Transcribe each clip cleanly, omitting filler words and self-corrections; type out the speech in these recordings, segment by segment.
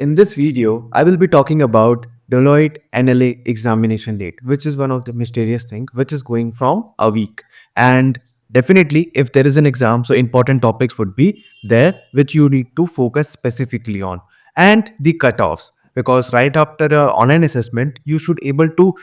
In this video, I will be talking about Deloitte NLA examination date, which is one of the mysterious things, which is going from a week. And definitely, if there is an exam, so important topics would be there, which you need to focus specifically on. And the cutoffs, because right after a online assessment, you should able to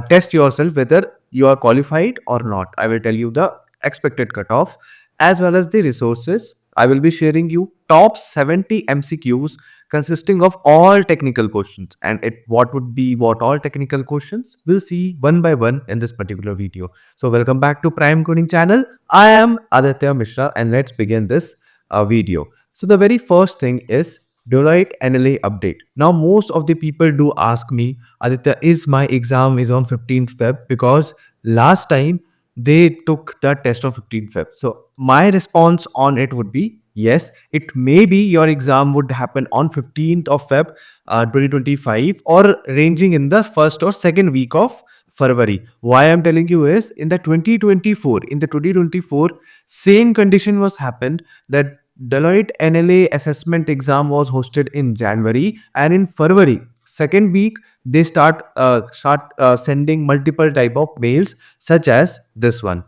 test yourself whether you are qualified or not. I will tell you the expected cutoff as well as the resources. I will be sharing you top 70 MCQs consisting of all technical questions, and what would be what all technical questions we'll see one by one in this particular video. So welcome back to Prime Coding channel. I am Aditya Mishra and let's begin this video. So the very first thing is Deloitte NLA update. Now most of the people do ask me, Aditya, is my exam is on 15th Feb, because last time they took the test on 15th Feb. So my response on it would be yes, it may be your exam would happen on 15th of Feb 2025, or ranging in the first or second week of February. Why I'm telling you is in the 2024, same condition was happened that Deloitte NLA assessment exam was hosted in January, and in February second week they start sending multiple type of mails such as this one.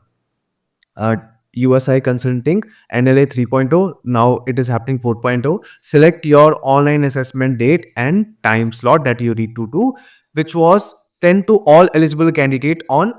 uh, USI Consulting NLA 3.0. Now it is happening 4.0. Select your online assessment date and time slot that you need to do, which was 10 to all eligible candidate on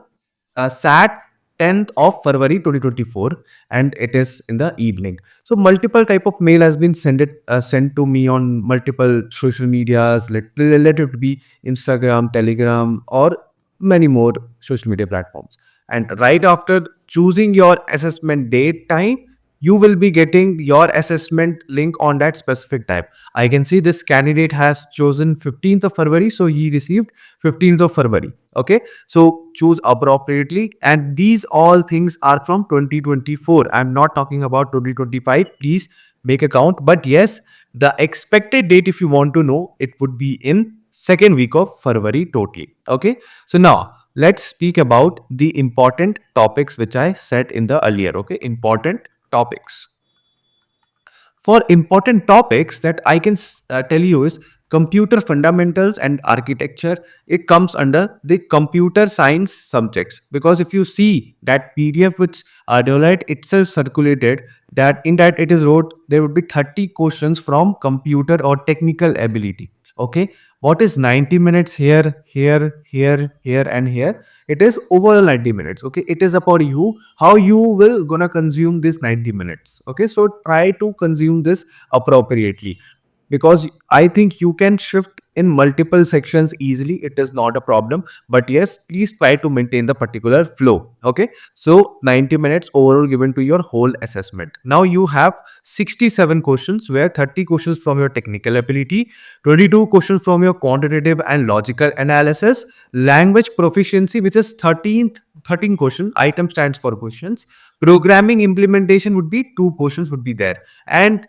SAT 10th of February 2024, and it is in the evening. So multiple type of mail has been sent to me on multiple social medias. Let it be Instagram, Telegram, or many more social media platforms. And right after choosing your assessment date time, you will be getting your assessment link on that specific time. I can see this candidate has chosen 15th of February, so he received 15th of February. Okay, so choose appropriately, and these all things are from 2024. I'm not talking about 2025. Please make a count. But yes, the expected date, if you want to know, it would be in second week of February totally. Okay, so now let's speak about the important topics which I said in the earlier. Okay, important topics. For important topics that I can tell you is computer fundamentals and architecture. It comes under the computer science subjects, because if you see that PDF which Deloitte itself circulated, that in that it is wrote there would be 30 questions from computer or technical ability. Okay, what is 90 minutes here and here? It is overall 90 minutes. Okay, it is about you how you will gonna consume this 90 minutes. Okay, so try to consume this appropriately, because I think you can shift in multiple sections easily. It is not a problem, but yes, please try to maintain the particular flow. Okay, so 90 minutes overall given to your whole assessment. Now you have 67 questions, where 30 questions from your technical ability, 22 questions from your quantitative and logical analysis, language proficiency, which is 13 question item stands for questions, programming implementation would be 2 questions would be there. And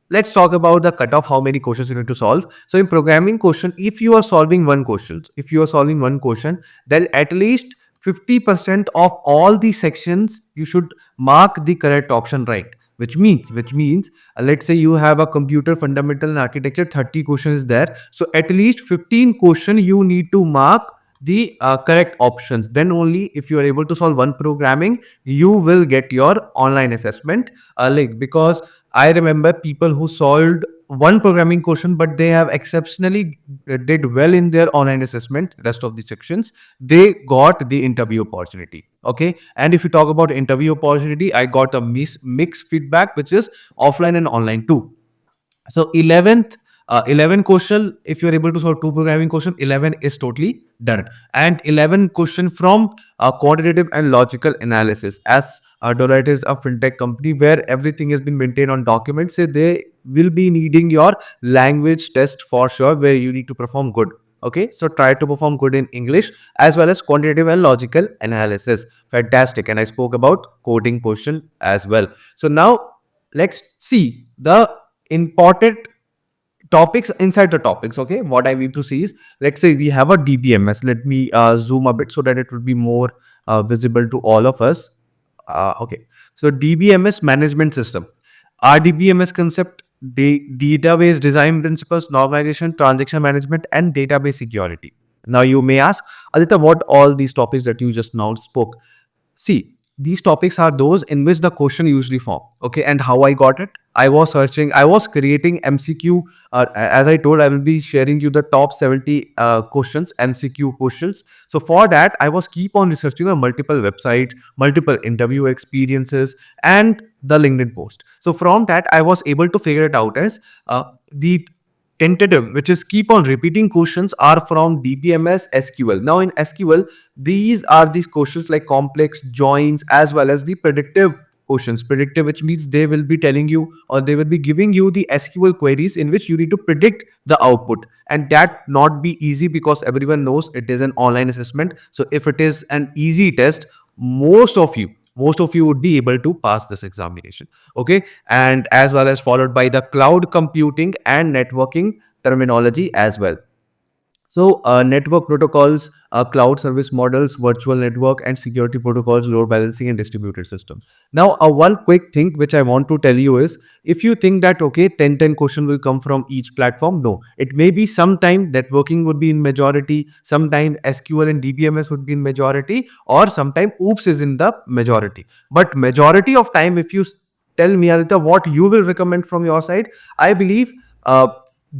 let's talk about the cutoff, how many questions you need to solve. So in programming question, if you are solving one question, then at least 50% of all the sections you should mark the correct option right. Which means let's say you have a computer fundamental and architecture, 30 questions there, so at least 15 question you need to mark the correct options. Then only if you are able to solve one programming, you will get your online assessment link. Because I remember people who solved one programming question, but they have exceptionally did well in their online assessment. Rest of the sections, they got the interview opportunity. Okay, and if you talk about interview opportunity, I got a mixed feedback, which is offline and online too. So 11 question, if you're able to solve two programming question, 11 is totally done. And 11 question from quantitative and logical analysis. As Deloitte is a fintech company where everything has been maintained on documents, so they will be needing your language test for sure, where you need to perform good. Okay, so try to perform good in English as well as quantitative and logical analysis. Fantastic. And I spoke about coding question as well. So now let's see the important topics inside the topics. Okay, what I need to see is, let's say we have a DBMS. Let me zoom a bit so that it will be more visible to all of us. Okay, so DBMS management system. Our DBMS concept database design principles, normalization, transaction management, and database security. Now you may ask, Aditya, what all these topics that you just now spoke? See, these topics are those in which the question usually form. Okay, and how I got it? I was searching, I was creating MCQ. As I told, I will be sharing you the top 70 questions, MCQ questions. So for that, I was keep on researching on multiple websites, multiple interview experiences, and the LinkedIn post. So from that, I was able to figure it out as the tentative, which is keep on repeating questions, are from DBMS SQL. Now in SQL, these are these questions like complex joins as well as the predictive questions. Predictive, which means they will be telling you or they will be giving you the SQL queries in which you need to predict the output, and that not be easy because everyone knows it is an online assessment. So if it is an easy test, most of you would be able to pass this examination. Okay, and as well as followed by the cloud computing and networking terminology as well. So, network protocols, cloud service models, virtual network, and security protocols, load balancing, and distributed system. Now, one quick thing which I want to tell you is, if you think that okay, 10 question will come from each platform, no, it may be sometime networking would be in majority, sometime SQL and DBMS would be in majority, or sometime OOPS is in the majority. But majority of time, if you tell me, Aditya, what you will recommend from your side, I believe.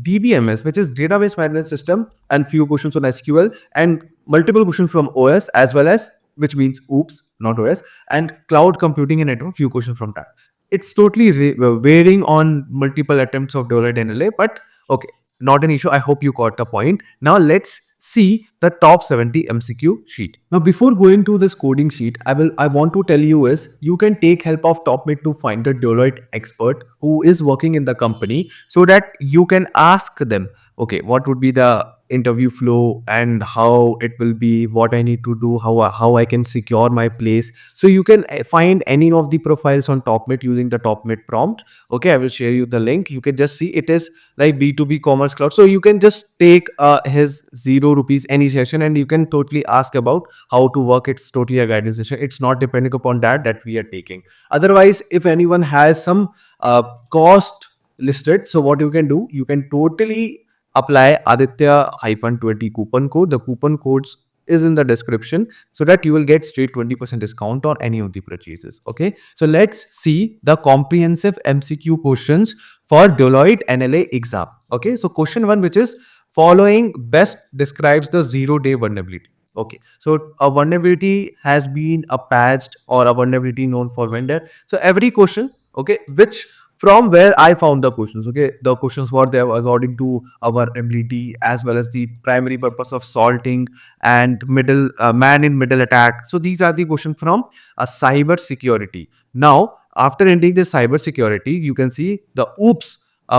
DBMS, which is database management system, and few questions on SQL, and multiple questions from OS as well as, which means oops, not OS, and cloud computing and network, few questions from that. It's totally varying on multiple attempts of Deloitte NLA, but okay, not an issue. I hope you got the point. Now let's see the top 70 MCQ sheet. Now before going to this coding sheet, I want to tell you is you can take help of TopMate to find the Deloitte expert who is working in the company, so that you can ask them, okay, what would be the interview flow and how it will be, what I need to do, how I can secure my place. So you can find any of the profiles on TopMate using the TopMate prompt. Okay, I will share you the link. You can just see it is like B2B commerce cloud. So you can just take his 0 rupees any session and you can totally ask about how to work. It's totally a guidance session. It's not depending upon that we are taking. Otherwise, if anyone has some cost listed, so what you can do, you can totally apply Aditya hyphen 20 coupon code. The coupon codes is in the description, so that you will get straight 20% discount on any of the purchases. Okay, so let's see the comprehensive MCQ questions for Deloitte NLA exam. Okay, so question 1, which is following best describes the 0-day vulnerability. Okay, so a vulnerability has been a patched or a vulnerability known for vendor. So every question, okay, which from where I found the questions. Okay, the questions were there according to our ability as well as the primary purpose of salting and middle man in middle attack. So these are the questions from cyber security. Now, after ending the cyber security, you can see the oops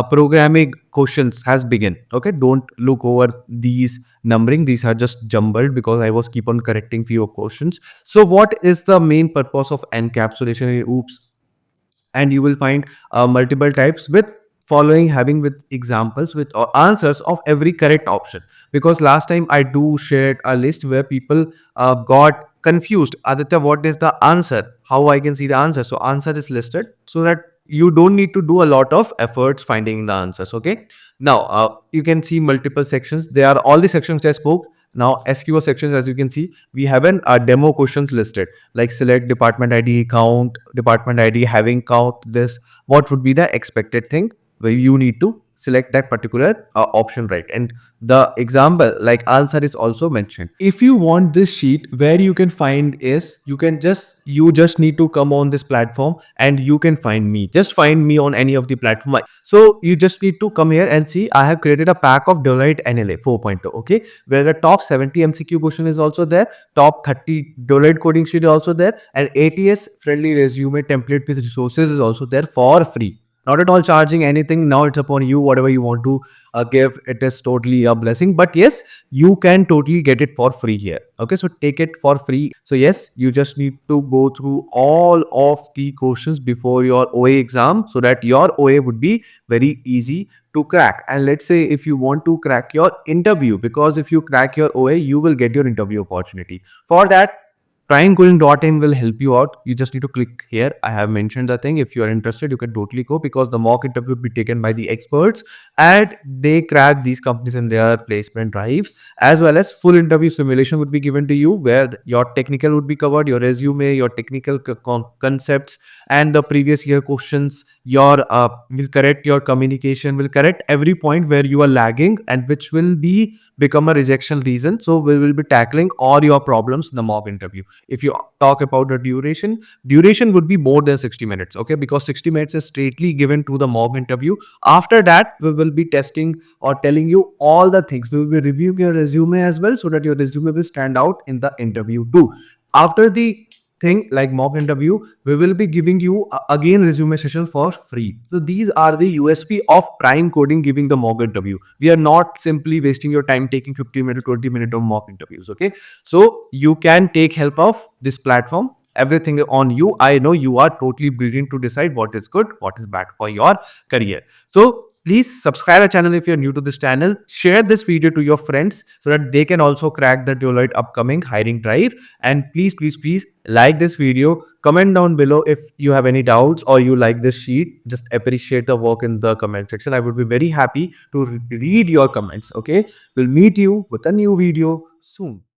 programming questions has begun. Okay, don't look over these numbering. These are just jumbled because I was keep on correcting few questions. So what is the main purpose of encapsulation in oops? And you will find multiple types with following having with examples with or answers of every correct option, because last time I do shared a list where people got confused. Aditya, what is the answer, how I can see the answer? So answer is listed so that you don't need to do a lot of efforts finding the answers. Okay, now you can see multiple sections. They are all the sections I spoke. Now SQL sections, as you can see, we have an demo questions listed, like select department ID, count department ID, having count this, what would be the expected thing, where you need to select that particular option, right? And the example like answer is also mentioned. If you want this sheet, where you can find is, you just need to come on this platform and you can find me. Just find me on any of the platform. So you just need to come here and see I have created a pack of Deloitte NLA 4.0. Okay, where the top 70 MCQ question is also there, top 30 Deloitte coding sheet is also there, and ATS friendly resume template with resources is also there for free. Not at all charging anything. Now it's upon you, whatever you want to give. It is totally a blessing, but yes, you can totally get it for free here. Okay, so take it for free. So yes, you just need to go through all of the questions before your OA exam, so that your OA would be very easy to crack. And let's say if you want to crack your interview, because if you crack your OA, you will get your interview opportunity. For that, Tryingcoding.in will help you out. You just need to click here. I have mentioned the thing. If you are interested, you can totally go, because the mock interview will be taken by the experts and they crack these companies in their placement drives, as well as full interview simulation would be given to you, where your technical would be covered, your resume, your technical concepts, and the previous year questions. Your will correct your communication, will correct every point where you are lagging and which will be become a rejection reason. So we will be tackling all your problems in the mock interview. If you talk about the duration would be more than 60 minutes, okay, because 60 minutes is straightly given to the mock interview. After that, we will be testing or telling you all the things. We will be reviewing your resume as well, so that your resume will stand out in the interview too. After the thing like mock interview, we will be giving you again resume session for free. So these are the USP of Prime Coding giving the mock interview. We are not simply wasting your time taking 15 minute 20 minute of mock interviews, okay. So you can take help of this platform. Everything on you. I know you are totally brilliant to decide what is good, what is bad for your career. So please subscribe our channel if you're new to this channel. Share this video to your friends so that they can also crack the Deloitte upcoming hiring drive. And please like this video. Comment down below if you have any doubts or you like this sheet. Just appreciate the work in the comment section. I would be very happy to read your comments. Okay. We'll meet you with a new video soon.